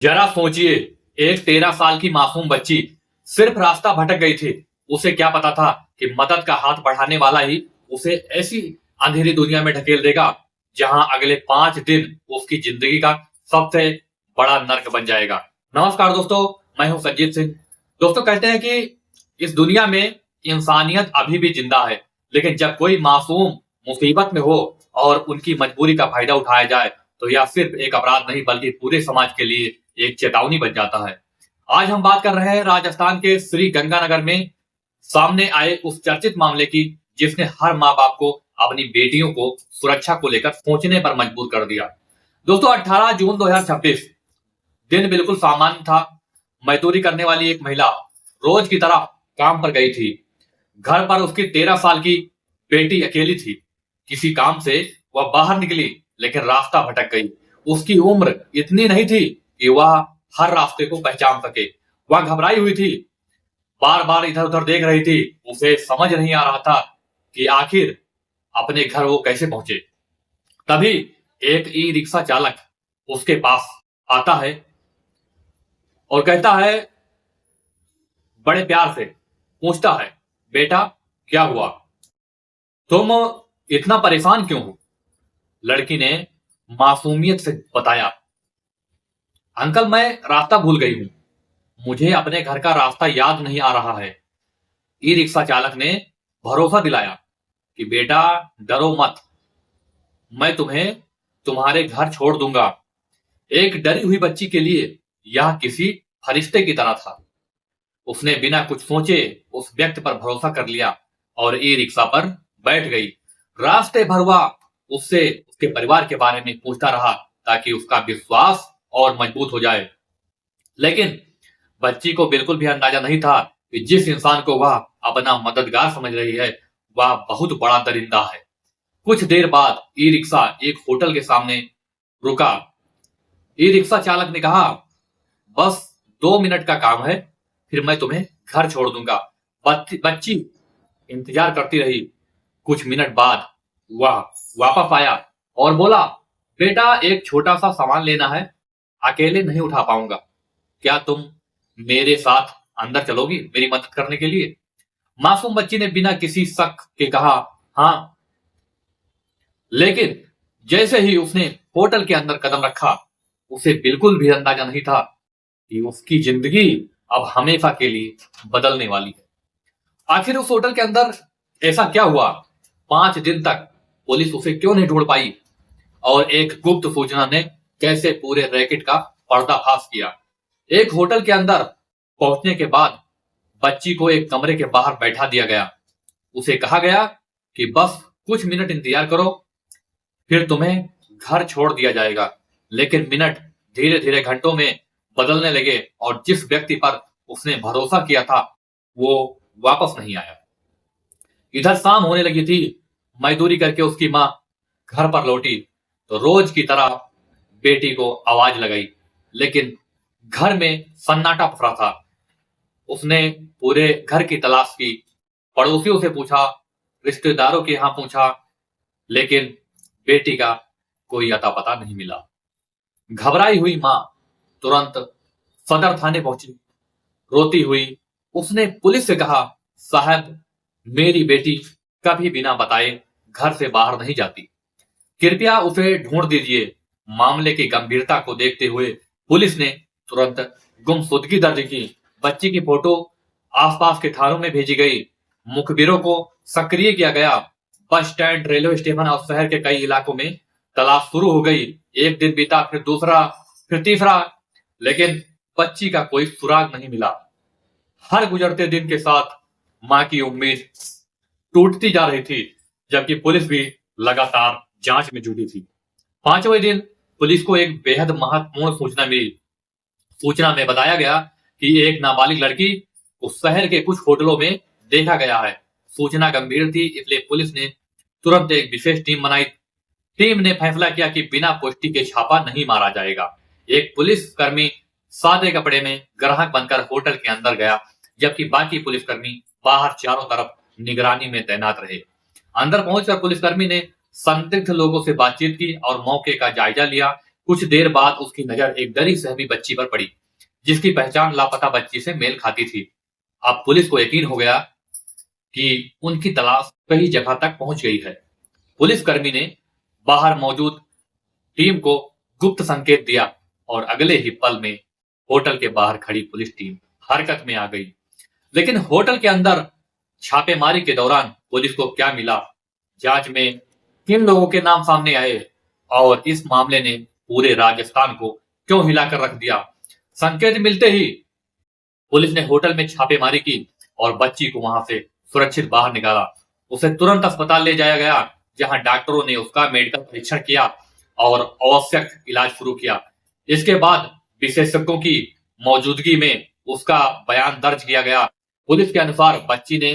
जरा सोचिए, एक 13 साल की मासूम बच्ची सिर्फ रास्ता भटक गई थी। उसे क्या पता था कि मदद का हाथ बढ़ाने वाला ही उसे ऐसी अंधेरी दुनिया में ढकेल देगा जहां अगले 5 दिन उसकी जिंदगी का सबसे बड़ा नर्क बन जाएगा। नमस्कार दोस्तों, मैं हूं संजीत सिंह। दोस्तों, कहते हैं कि इस दुनिया में इंसानियत अभी भी जिंदा है, लेकिन जब कोई मासूम मुसीबत में हो और उनकी मजबूरी का फायदा उठाया जाए तो यह सिर्फ एक अपराध नहीं बल्कि पूरे समाज के लिए एक चेतावनी बन जाता है। आज हम बात कर रहे हैं राजस्थान के श्री गंगानगर में सामने आए उस चर्चित मामले की, जिसने हर माँ बाप को अपनी बेटियों को सुरक्षा को लेकर सोचने पर मजबूर कर दिया। दोस्तों, 18 जून 2026 दिन बिल्कुल सामान्य था। मजदूरी करने वाली एक महिला रोज की तरह काम पर गई थी। घर पर उसकी 13 साल की बेटी अकेली थी। किसी काम से वह बाहर निकली, लेकिन रास्ता भटक गई। उसकी उम्र इतनी नहीं थी कि वह हर रास्ते को पहचान सके। वह घबराई हुई थी, बार बार इधर उधर देख रही थी। उसे समझ नहीं आ रहा था कि आखिर अपने घर वो कैसे पहुंचे। तभी एक ई रिक्शा चालक उसके पास आता है और कहता है, बड़े प्यार से पूछता है, बेटा क्या हुआ, तुम इतना परेशान क्यों हो? लड़की ने मासूमियत से बताया, अंकल मैं रास्ता भूल गई हूं, मुझे अपने घर का रास्ता याद नहीं आ रहा है। ई रिक्शा चालक ने भरोसा दिलाया कि बेटा डरो मत, मैं तुम्हें तुम्हारे घर छोड़ दूंगा। एक डरी हुई बच्ची के लिए यह किसी फरिश्ते की तरह था। उसने बिना कुछ सोचे उस व्यक्ति पर भरोसा कर लिया और ई रिक्शा पर बैठ गई। रास्ते भर वह उससे उसके परिवार के बारे में पूछता रहा ताकि उसका विश्वास और मजबूत हो जाए। लेकिन बच्ची को बिल्कुल भी अंदाजा नहीं था कि जिस इंसान को वह अपना मददगार समझ रही है वह बहुत बड़ा दरिंदा है। कुछ देर बाद ई रिक्शा एक होटल के सामने रुका। ई रिक्शा चालक ने कहा, बस 2 मिनट का काम है, फिर मैं तुम्हें घर छोड़ दूंगा। बच्ची इंतजार करती रही। कुछ मिनट बाद वह वापस आया और बोला, बेटा एक छोटा सा सामान लेना है, अकेले नहीं उठा पाऊंगा, क्या तुम मेरे साथ अंदर चलोगी मेरी मदद करने के लिए? मासूम बच्ची ने बिना किसी शक के कहा, हाँ। लेकिन जैसे ही उसने होटल के अंदर कदम रखा, उसे बिल्कुल भी अंदाजा नहीं था कि उसकी जिंदगी अब हमेशा के लिए बदलने वाली है। आखिर उस होटल के अंदर ऐसा क्या हुआ? 5 दिन तक पुलिस उसे क्यों नहीं ढूंढ पाई? और एक गुप्त सूचना ने कैसे पूरे रैकेट का पर्दाफाश किया? एक होटल के अंदर पहुंचने के बाद बच्ची को एक कमरे के बाहर बैठा दिया गया। उसे कहा गया कि बस कुछ मिनट इंतजार करो, फिर तुम्हें घर छोड़ दिया जाएगा। लेकिन मिनट धीरे धीरे घंटों में बदलने लगे और जिस व्यक्ति पर उसने भरोसा किया था वो वापस नहीं आया। इधर शाम होने लगी थी। मजदूरी करके उसकी माँ घर पर लौटी तो रोज की तरह बेटी को आवाज लगाई, लेकिन घर में सन्नाटा पसरा था। उसने पूरे घर की तलाश की, पड़ोसियों से पूछा, रिश्तेदारों के यहाँ पूछा, लेकिन बेटी का कोई अता पता नहीं मिला। घबराई हुई माँ तुरंत सदर थाने पहुंची। रोती हुई उसने पुलिस से कहा, साहब मेरी बेटी कभी बिना बताए घर से बाहर नहीं जाती, कृपया उसे ढूंढ दीजिए। मामले की गंभीरता को देखते हुए पुलिस ने तुरंत गुमशुदगी दर्ज की। बच्ची की फोटो आसपास के थानों में भेजी गई। मुखबिरों को सक्रिय किया गया। बस स्टैंड, रेलवे स्टेशन और शहर के कई इलाकों में तलाश शुरू हो गई। एक दिन बीता, फिर दूसरा, फिर तीसरा, लेकिन बच्ची का कोई सुराग नहीं मिला। हर गुजरते दिन के साथ मां की उम्मीद टूटती जा रही थी, जबकि पुलिस भी लगातार जांच में जुटी थी। 5वें दिन पुलिस को एक बेहद महत्वपूर्ण सूचना मिली। सूचना में बताया गया कि एक नाबालिग लड़की को शहर के कुछ होटलों में देखा गया है। सूचना गंभीर थी, इसलिए पुलिस ने तुरंत एक विशेष टीम बनाई। टीम ने फैसला किया कि बिना पुष्टि के छापा नहीं मारा जाएगा। एक पुलिसकर्मी सादे कपड़े में ग्राहक बनकर होटल के अंदर गया, जबकि बाकी पुलिसकर्मी बाहर चारों तरफ निगरानी में तैनात रहे। अंदर पहुंचकर पुलिसकर्मी ने संदिग्ध लोगों से बातचीत की और मौके का जायजा लिया। कुछ देर बाद उसकी नजर एक डरी सहमी बच्ची पर पड़ी, जिसकी पहचान लापता बच्ची से मेल खाती थी। अब पुलिस को यकीन हो गया कि उनकी तलाश कई जगह तक पहुंच गई है। पुलिसकर्मी ने बाहर मौजूद टीम को गुप्त संकेत दिया और अगले ही पल में होटल के बाहर खड़ी पुलिस टीम हरकत में आ गई। लेकिन होटल के अंदर छापेमारी के दौरान पुलिस को क्या मिला, जांच में किन लोगों के नाम सामने आए और इस मामले ने पूरे राजस्थान को क्यों हिलाकर रख दिया। संकेत मिलते ही पुलिस ने होटल में छापेमारी की और बच्ची को वहां से सुरक्षित बाहर निकाला। उसे तुरंत अस्पताल ले जाया गया, जहां डॉक्टरों ने उसका मेडिकल परीक्षण किया और आवश्यक इलाज शुरू किया। इसके बाद विशेषज्ञों की मौजूदगी में उसका बयान दर्ज किया गया। पुलिस के अनुसार बच्ची ने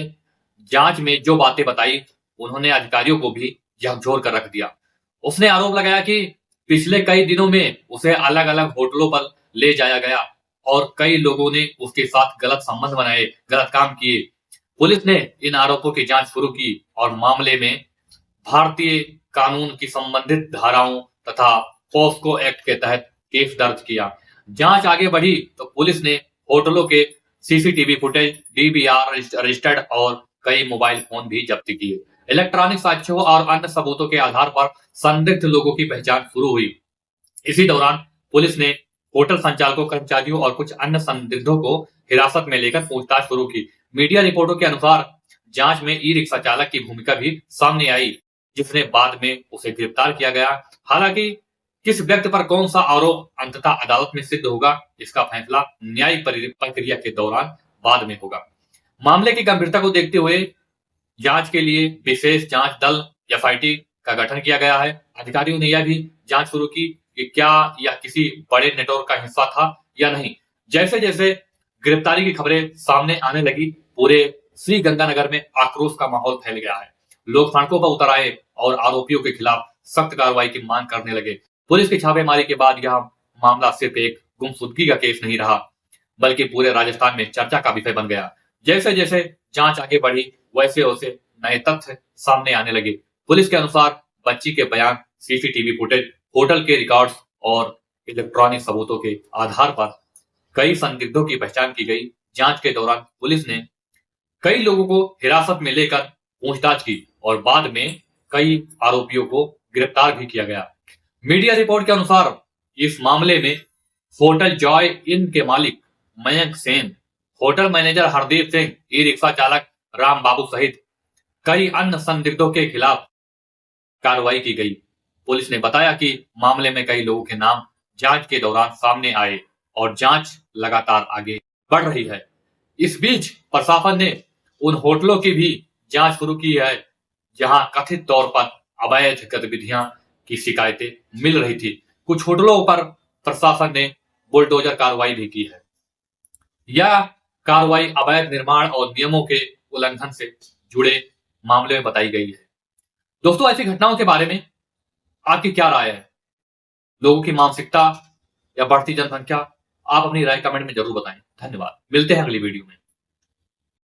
जांच में जो बातें बताई, उन्होंने अधिकारियों को भी झकझोर कर रख दिया। उसने आरोप लगाया कि पिछले कई दिनों में उसे अलग अलग होटलों पर ले जाया गया और कई लोगों ने उसके साथ गलत संबंध बनाए, गलत काम किए। पुलिस ने इन आरोपों की जांच शुरू की और मामले में भारतीय कानून की संबंधित धाराओं तथा पॉस्को एक्ट के तहत केस दर्ज किया। जांच आगे बढ़ी तो पुलिस ने होटलों के सीसीटीवी फुटेज, डीवीआर रजिस्टर्ड और कई मोबाइल फोन भी जब्त किए। इलेक्ट्रॉनिक साक्ष्यों और अन्य सबूतों के आधार पर संदिग्ध लोगों की पहचान शुरू हुई। इसी दौरान पुलिस ने होटल संचालकों, कर्मचारियों और कुछ अन्य संदिग्धों को हिरासत में लेकर पूछताछ शुरू की। मीडिया रिपोर्टों के अनुसार जांच में ई रिक्शा चालक की भूमिका भी सामने आई, जिसने बाद में उसे गिरफ्तार किया गया। हालांकि किस व्यक्ति पर कौन सा आरोप अंततः अदालत में सिद्ध होगा, इसका फैसला न्यायिक प्रक्रिया के दौरान बाद में होगा। मामले की गंभीरता को देखते हुए जांच के लिए विशेष जांच दल एफआईटी का गठन किया गया है। अधिकारियों ने यह भी जांच शुरू की कि क्या यह किसी बड़े नेटवर्क का हिस्सा था या नहीं। जैसे जैसे गिरफ्तारी की खबरें सामने आने लगी, पूरे श्री गंगानगर में आक्रोश का माहौल फैल गया है। लोग सड़कों पर उतर आए और आरोपियों के खिलाफ सख्त कार्रवाई की मांग करने लगे। पुलिस की छापेमारी के बाद यह मामला सिर्फ एक गुमशुदगी का केस नहीं रहा, बल्कि पूरे राजस्थान में चर्चा का विषय बन गया। जैसे जैसे जांच आगे बढ़ी, वैसे वैसे नए तथ्य सामने आने लगे। पुलिस के अनुसार बच्ची के बयान, सीसीटीवी फुटेज, होटल के रिकॉर्ड्स और इलेक्ट्रॉनिक सबूतों के आधार पर कई संदिग्धों की पहचान की गई। जांच के दौरान पुलिस ने कई लोगों को हिरासत में लेकर पूछताछ की और बाद में कई आरोपियों को गिरफ्तार भी किया गया। मीडिया रिपोर्ट के अनुसार इस मामले में होटल जॉय इन के मालिक Mayank Sen, hotel manager Hardeep Singh, e rickshaw चालक राम बाबू सहित कई अन्य संदिग्धों के खिलाफ कार्रवाई की गई। पुलिस ने बताया कि मामले में कई लोगों के नाम जांच के दौरान सामने आए और जांच लगातार आगे बढ़ रही है। इस बीच प्रशासन ने उन होटलों की भी जांच शुरू की है जहां कथित तौर पर अवैध गतिविधियां की शिकायतें मिल रही थी। कुछ होटलों पर प्रशासन ने बुलडोजर कार्रवाई भी की है। यह कार्रवाई अवैध निर्माण और नियमों के उल्लंघन से जुड़े मामले में बताई गई है। दोस्तों, ऐसी घटनाओं के बारे में आपकी क्या राय है? लोगों की मानसिकता या बढ़ती जनसंख्या? आप अपनी राय कमेंट में जरूर बताएं। धन्यवाद। मिलते हैं अगली वीडियो में।